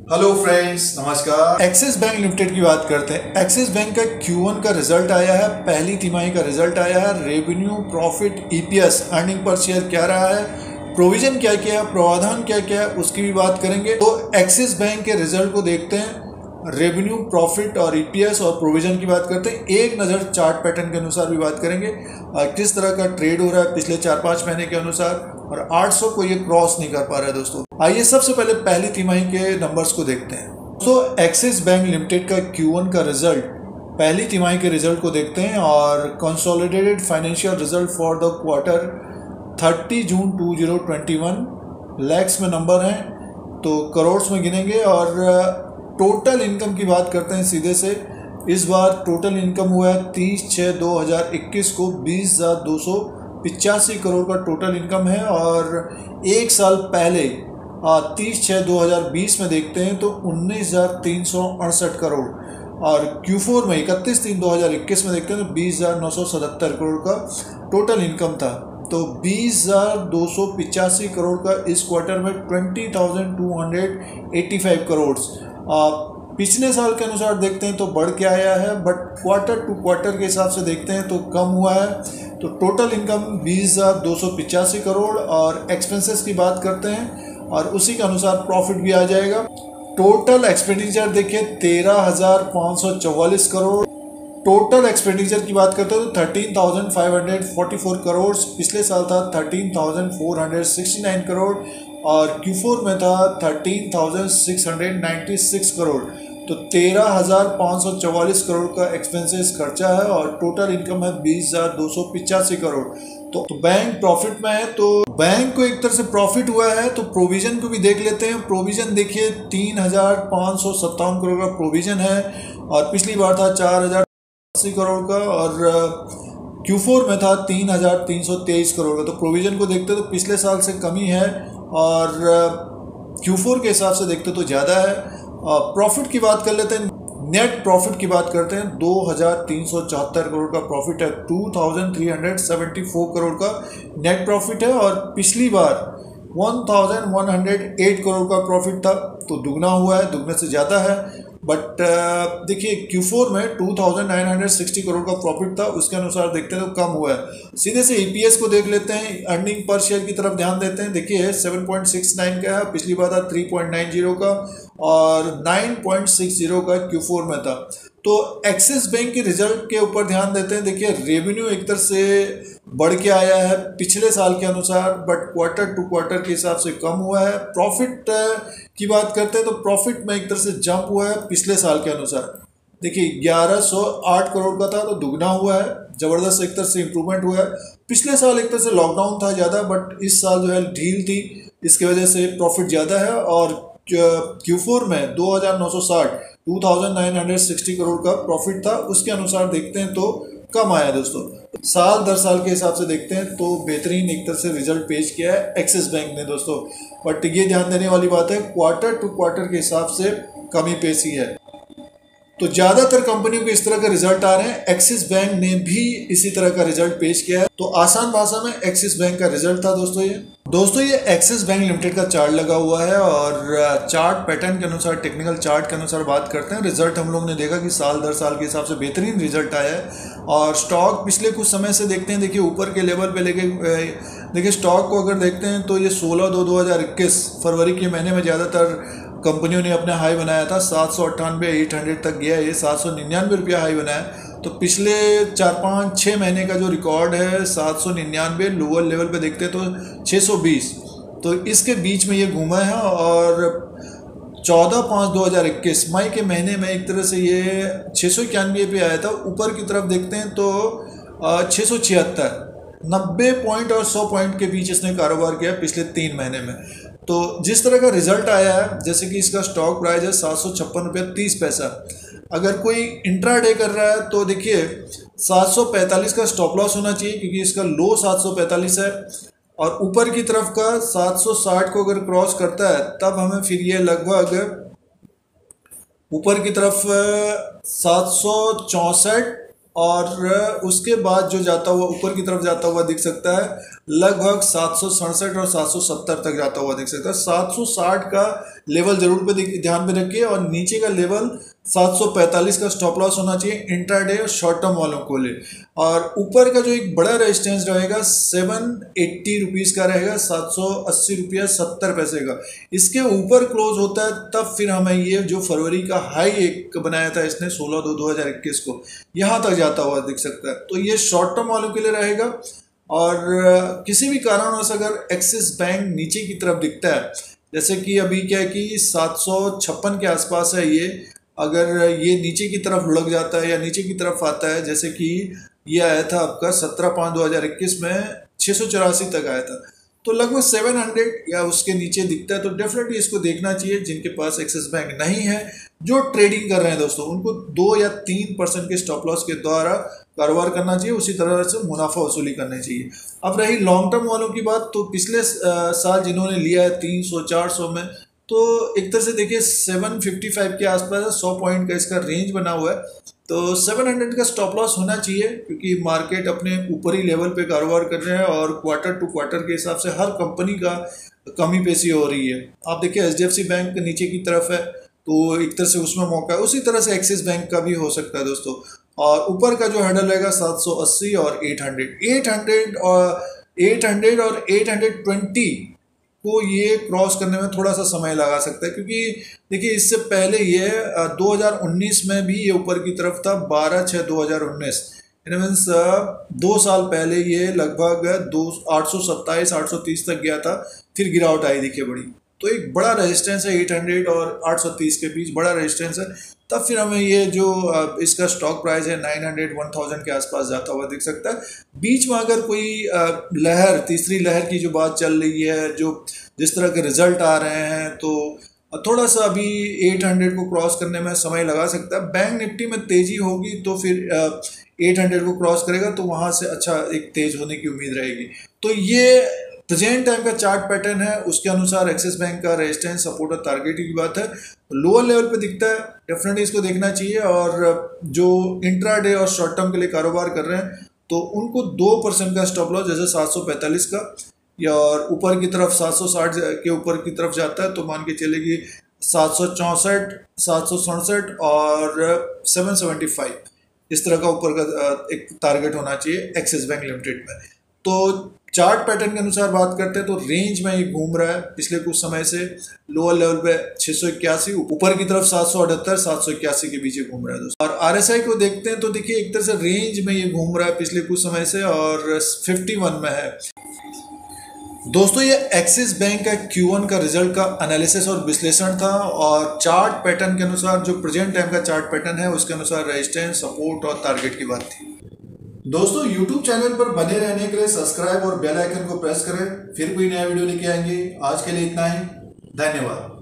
Hello friends, नमस्कार। Axis bank limited की बात करते हैं। एक्सिस बैंक का Q1 का रिजल्ट आया है, पहली तिमाही का रिजल्ट आया है। Revenue, profit, EPS, earning per share क्या रहा है, प्रोविजन क्या क्या है, प्रावधान क्या क्या है, उसकी भी बात करेंगे। तो एक्सिस बैंक के रिजल्ट को देखते हैं। रेवेन्यू, प्रॉफिट और ईपीएस और प्रोविजन की बात करते हैं। एक नज़र चार्ट पैटर्न के अनुसार भी बात करेंगे, किस तरह का ट्रेड हो रहा है पिछले 4-5 महीने के अनुसार, और 800 को ये क्रॉस नहीं कर पा रहा है दोस्तों। आइए सबसे पहले पहली तिमाही के नंबर्स को देखते हैं। तो एक्सिस बैंक लिमिटेड का Q1 का रिजल्ट, पहली तिमाही के रिजल्ट को देखते हैं। और consolidated financial result for the quarter 30 जून 2021 लैक्स में नंबर हैं, तो करोड़्स में गिनेंगे। और टोटल इनकम की बात करते हैं सीधे से। इस बार टोटल इनकम हुआ है 30/6/2021 को 20,285 करोड़ का टोटल इनकम है। और एक साल पहले 30/6/2020 में देखते हैं तो 19,368 करोड़, और Q4 में 31/3/2021 में देखते हैं तो 20,977 करोड़ का टोटल इनकम था। तो 20,285 करोड़ का इस क्वार्टर में 20,285 करोड़ पिछले साल के अनुसार देखते हैं तो बढ़ के आया है, बट क्वार्टर टू क्वार्टर के हिसाब से देखते हैं तो कम हुआ है। तो टोटल इनकम 20,285 करोड़। और एक्सपेंसेस की बात करते हैं और उसी के अनुसार प्रॉफिट भी आ जाएगा। टोटल एक्सपेंडिचर देखिए 13,544 करोड़। टोटल एक्सपेंडिचर की बात करते हैं तो 13,544 करोड़, पिछले साल था 13,469 करोड़, और Q4 में था 13,696 करोड़। तो 13,544 करोड़ का एक्सपेंसेस खर्चा है, और टोटल इनकम है 20,285 करोड़। तो बैंक प्रॉफिट में है, तो बैंक को एक तरह से प्रॉफिट हुआ है। तो प्रोविजन को भी देख लेते हैं। प्रोविजन देखिए 3,557 करोड़ का प्रोविजन है, और पिछली बार था 4,080 करोड़ का, और Q4 में था 3,323 करोड़ का। तो प्रोविजन को देखते तो पिछले साल से कमी है, और Q4 के हिसाब से देखते तो ज़्यादा है। प्रॉफिट की बात कर लेते हैं। नेट प्रॉफिट की बात करते हैं, 2,374 करोड़ का प्रॉफिट है। 2,374 करोड़ का नेट प्रॉफिट है, और पिछली बार 1,108 करोड़ का प्रॉफिट था, तो दुगना हुआ है, दुगने से ज़्यादा है। बट देखिए Q4 में 2,960 करोड़ का प्रॉफिट था, उसके अनुसार देखते हैं तो कम हुआ है। सीधे से EPS को देख लेते हैं, अर्निंग पर शेयर की तरफ ध्यान देते हैं। देखिए 7.69 का है, पिछली बार था 3.90 का, और 9.60 का Q4 में था। तो एक्सिस बैंक के रिजल्ट के ऊपर ध्यान देते हैं। देखिए रेवेन्यू एक तरह से बढ़ के आया है पिछले साल के अनुसार, बट क्वार्टर टू क्वार्टर के हिसाब से कम हुआ है। प्रॉफिट की बात करते हैं तो प्रॉफिट में एक तरह से जंप हुआ है पिछले साल के अनुसार। देखिए 1108 करोड़ का था, तो दुगना हुआ है, ज़बरदस्त एक तरह से इम्प्रूवमेंट हुआ है। पिछले साल एक तरह से लॉकडाउन था ज़्यादा, बट इस साल जो है ढील थी, इसकी वजह से प्रॉफिट ज़्यादा है। और Q4 में 2,960 करोड़ का प्रॉफिट था, उसके अनुसार देखते हैं तो कम आया दोस्तों। साल दर साल के हिसाब से देखते हैं तो बेहतरीन एक तरह से रिजल्ट पेश किया है एक्सिस बैंक ने दोस्तों। बट ये ध्यान देने वाली बात है, क्वार्टर टू क्वार्टर के हिसाब से कमी पेशी है। तो ज़्यादातर कंपनियों के इस तरह का रिजल्ट आ रहे हैं, एक्सिस बैंक ने भी इसी तरह का रिजल्ट पेश किया है। तो आसान भाषा में एक्सिस बैंक का रिजल्ट था दोस्तों ये एक्सिस बैंक लिमिटेड का चार्ट लगा हुआ है, और चार्ट पैटर्न के अनुसार, टेक्निकल चार्ट के अनुसार बात करते हैं। रिजल्ट हम लोग ने देखा कि साल दर साल के हिसाब से बेहतरीन रिजल्ट आया है। और स्टॉक पिछले कुछ समय से देखते हैं, देखिए ऊपर के लेवल पे लेके, देखिए स्टॉक को अगर देखते हैं तो ये 16/2/2021 फरवरी के महीने में ज़्यादातर कंपनियों ने अपना हाई बनाया था। 798-800 तक गया, ये 799 रुपया हाई बनाया। तो पिछले 4-5-6 महीने का जो रिकॉर्ड है 799, लोअर लेवल पे देखते हैं तो 620, तो इसके बीच में ये घूमा है। और 14/5/2021 मई के महीने में एक तरह से ये 691 पे आया था। ऊपर की तरफ देखते हैं तो 676, 90 पॉइंट और 100 पॉइंट के बीच इसने कारोबार किया पिछले 3 महीने में। तो जिस तरह का रिजल्ट आया है, जैसे कि इसका स्टॉक प्राइस है 756.30 रुपये। अगर कोई इंट्राडे कर रहा है तो देखिए 745 का स्टॉप लॉस होना चाहिए, क्योंकि इसका लो 745 है, और ऊपर की तरफ का 760 को अगर क्रॉस करता है तब हमें फिर ये लगभग ऊपर की तरफ 764 और उसके बाद जो जाता हुआ ऊपर की तरफ जाता हुआ दिख सकता है, लगभग 767 और 770 तक जाता हुआ दिख सकता है। 760 का लेवल जरूर पे ध्यान में रखिए और नीचे का लेवल 745 का स्टॉप लॉस होना चाहिए इंट्राडे और शॉर्ट टर्म वालों को ले। और ऊपर का जो एक बड़ा रेजिस्टेंस रहेगा 780 रुपीज़ का रहेगा, 780 रुपया 70 पैसे का। इसके ऊपर क्लोज होता है तब फिर हमें ये जो फरवरी का हाई एक बनाया था इसने 16/2/2021 को, यहाँ तक जाता हुआ दिख सकता है। तो ये शॉर्ट टर्म वालों के लिए रहेगा। और किसी भी कारणवश अगर एक्सिस बैंक नीचे की तरफ दिखता है, जैसे कि अभी क्या है कि 756 के आसपास है ये, अगर ये नीचे की तरफ लुढ़क जाता है या नीचे की तरफ आता है, जैसे कि ये आया था आपका 17/5/2021 में 684 तक आया था, तो लगभग 700 या उसके नीचे दिखता है तो डेफिनेटली इसको देखना चाहिए। जिनके पास एक्सिस बैंक नहीं है, जो ट्रेडिंग कर रहे हैं दोस्तों, उनको 2 या 3% के स्टॉप लॉस के द्वारा कारोबार करना चाहिए, उसी तरह से मुनाफा वसूली करनी चाहिए। अब रही लॉन्ग टर्म वालों की बात, तो पिछले साल जिन्होंने लिया है 300-400 में, तो एक तरह से देखिए 755 के आसपास है, 100 पॉइंट का इसका रेंज बना हुआ है। तो 700 का स्टॉप लॉस होना चाहिए, क्योंकि मार्केट अपने ऊपरी लेवल पे कारोबार कर रहे हैं और क्वार्टर टू क्वार्टर के हिसाब से हर कंपनी का कमी पेशी हो रही है। आप देखिए HDFC बैंक नीचे की तरफ है, तो एक तरह से उसमें मौका है, उसी तरह से एक्सिस बैंक का भी हो सकता है दोस्तों। और ऊपर का जो हैंडल रहेगा 780 और 800 और 820 को ये क्रॉस करने में थोड़ा सा समय लगा सकता है, क्योंकि देखिए इससे पहले ये 2019 में भी ये ऊपर की तरफ था 12/6/2019, मीन्स 2 साल पहले ये लगभग 827-830 तक गया था, फिर गिरावट आई देखिए बड़ी। तो एक बड़ा रेजिस्टेंस है 800 और 830 के बीच, बड़ा रेजिस्टेंस है। तब फिर हमें ये जो इसका स्टॉक प्राइस है 900-1000 के आसपास जाता हुआ दिख सकता है। बीच में अगर कोई लहर, तीसरी लहर की जो बात चल रही है, जो जिस तरह के रिजल्ट आ रहे हैं, तो थोड़ा सा अभी 800 को क्रॉस करने में समय लगा सकता है। बैंक निफ्टी में तेज़ी होगी तो फिर 800 को क्रॉस करेगा, तो वहाँ से अच्छा एक तेज होने की उम्मीद रहेगी। तो ये प्रेजेंट टाइम का चार्ट पैटर्न है, उसके अनुसार एक्सिस बैंक का रेजिस्टेंस, सपोर्ट और टारगेट की बात है। लोअर लेवल पे दिखता है, डेफिनेटली इसको देखना चाहिए। और जो इंट्राडे और शॉर्ट टर्म के लिए कारोबार कर रहे हैं, तो उनको 2% का स्टॉप लॉस, जैसे 745 का, या और ऊपर की तरफ 760 के ऊपर की तरफ जाता है तो मान के चलेगी 764, 767 और 775, इस तरह का ऊपर का एक टारगेट होना चाहिए एक्सिस बैंक लिमिटेड में। तो चार्ट पैटर्न के अनुसार बात करते हैं तो रेंज में ये घूम रहा है पिछले कुछ समय से। लोअर लेवल पे 681, ऊपर की तरफ 778, 781 के बीच घूम रहा है दोस्तों। और RSI को देखते हैं तो देखिए एक तरह से रेंज में ये घूम रहा है पिछले कुछ समय से, और 51 में है दोस्तों। ये एक्सिस बैंक का Q1 का रिजल्ट का एनालिसिस और विश्लेषण था, और चार्ट पैटर्न के अनुसार, जो प्रेजेंट टाइम का चार्ट पैटर्न है, उसके अनुसार रेजिस्टेंस, सपोर्ट और टारगेट की बात थी दोस्तों। YouTube चैनल पर बने रहने के लिए सब्सक्राइब और बेल आइकन को प्रेस करें, फिर कोई नया वीडियो लेके आएंगे। आज के लिए इतना ही, धन्यवाद।